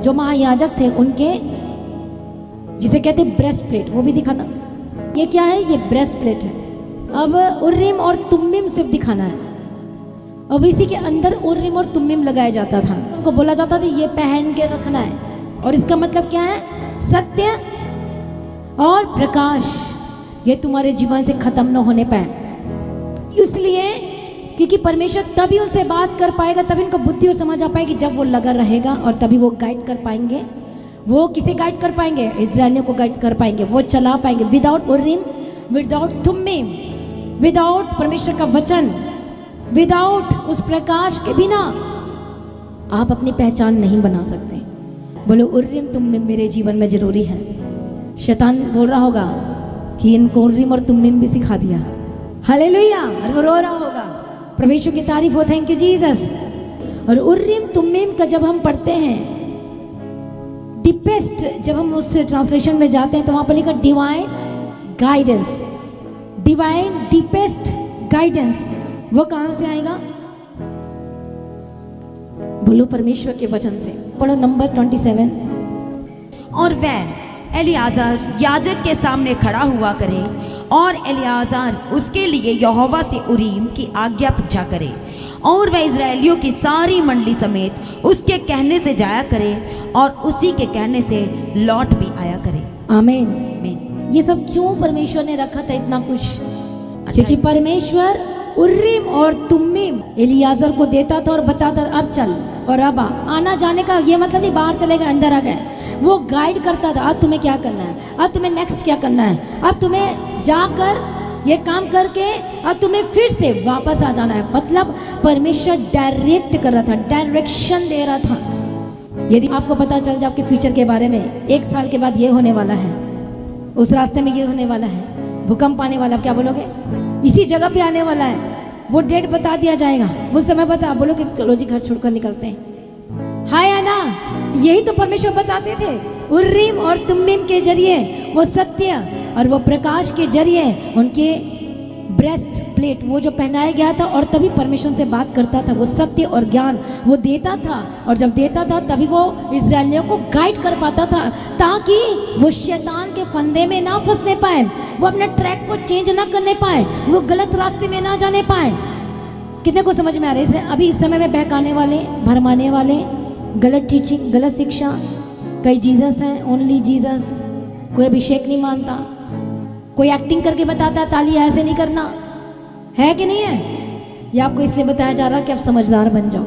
जो महायाजक थे उनके, जिसे कहते हैं ब्रेस्ट प्लेट, वो भी दिखाना। ये क्या है? ये ब्रेस्ट प्लेट है। अब उर्रीम और तुम्मीम सिर्फ दिखाना है। अब इसी के अंदर उर्रीम और तुम्मीम लगाया जाता था। उनको बोला जाता था ये पहन के रखना है, और इसका मतलब क्या है? सत्य और प्रकाश, ये तुम्हारे जीवन से खत्म न होने पाए। इसलिए क्योंकि परमेश्वर तभी उनसे बात कर पाएगा, तभी उनको बुद्धि और समझ आ पाएगी जब वो लगा रहेगा, और तभी वो गाइड कर पाएंगे। वो किसे गाइड कर पाएंगे? इज़राइलियों को गाइड कर पाएंगे, वो चला पाएंगे। विदाउट उर्रीम, विदाउट तुम्मीम, विदाउट परमेश्वर का वचन, विदाउट उस प्रकाश के बिना आप अपनी पहचान नहीं बना सकते। बोलो उर्रीम तुम्मीम मेरे जीवन में जरूरी है। शैतान बोल रहा होगा कि इनको उर्रीम और तुम्मीम भी सिखा दिया, हालेलुया, और वो रो रहा होगा। परमेश्वर की तारीफ हो, थैंक यू जीसस। और उर्रीम तुम्मीम का जब हम पढ़ते हैं, डीपेस्ट, जब हम उस ट्रांसलेशन में जाते हैं तो वहां पर लिखा divine guidance, divine deepest guidance. वो कहां से आएगा? बोलो परमेश्वर के वचन से। पढ़ो नंबर 27। और वह एलियाजार याजक के सामने खड़ा हुआ करे, और एलियाजार उसके लिए यहोवा से उरीम की आज्ञा पूछा करे, और वह इज़राइलियों की सारी मंडली समेत उसके कहने से जाया करे, और उसी के कहने से लौट भी आया करे। आमीन। आमीन। ये सब क्यों परमेश्वर ने रखा था इतना कुछ? क्योंकि परमेश्वर उर्रीम और तुम्मीम एलियाजर को देता था और बताता था अब चल और अब आना जाने का ये मतलब नहीं बाहर चले गए अंदर आ गए। वो गाइड करता था, अब तुम्हें क्या करना है, अब तुम्हें नेक्स्ट क्या करना है, अब तुम्हें जाकर ये काम करके अब तुम्हें फिर से वापस आ जाना है। मतलब परमेश्वर डायरेक्ट कर रहा था, डायरेक्शन दे रहा था। यदि आपको पता चल जाए आपके फ्यूचर के बारे में, 1 साल के बाद ये होने वाला है, उस रास्ते में ये होने वाला है, भूकंप आने वाला, आप क्या बोलोगे? इसी जगह पे आने वाला है, वो डेट बता दिया जाएगा, वो समय बता, बोलोगे चलो जी घर छोड़कर निकलते हैं। हाय है ना, यही तो परमेश्वर बताते थे। उर्रीम और तुम्मीम के जरिए, वो सत्य और वो प्रकाश के जरिए उनके ब्रेस्ट प्लेट वो जो पहनाया गया था, और तभी परमेश्वर से बात करता था। वो सत्य और ज्ञान वो देता था, और जब देता था तभी वो इज़राइलियों को गाइड कर पाता था, ताकि वो शैतान के फंदे में ना फंसने पाए, वो अपने ट्रैक को चेंज ना करने पाए, वो गलत रास्ते में ना जाने पाए। कितने को समझ में आ रहा है? अभी इस समय में बहकाने वाले, भरमाने वाले, गलत टीचिंग, गलत शिक्षा, कई जीसस हैं, ओनली जीसस, कोई अभिषेक नहीं मानता, कोई एक्टिंग करके बताता है ताली ऐसे नहीं करना, है कि नहीं है? ये आपको इसलिए बताया जा रहा है कि आप समझदार बन जाओ।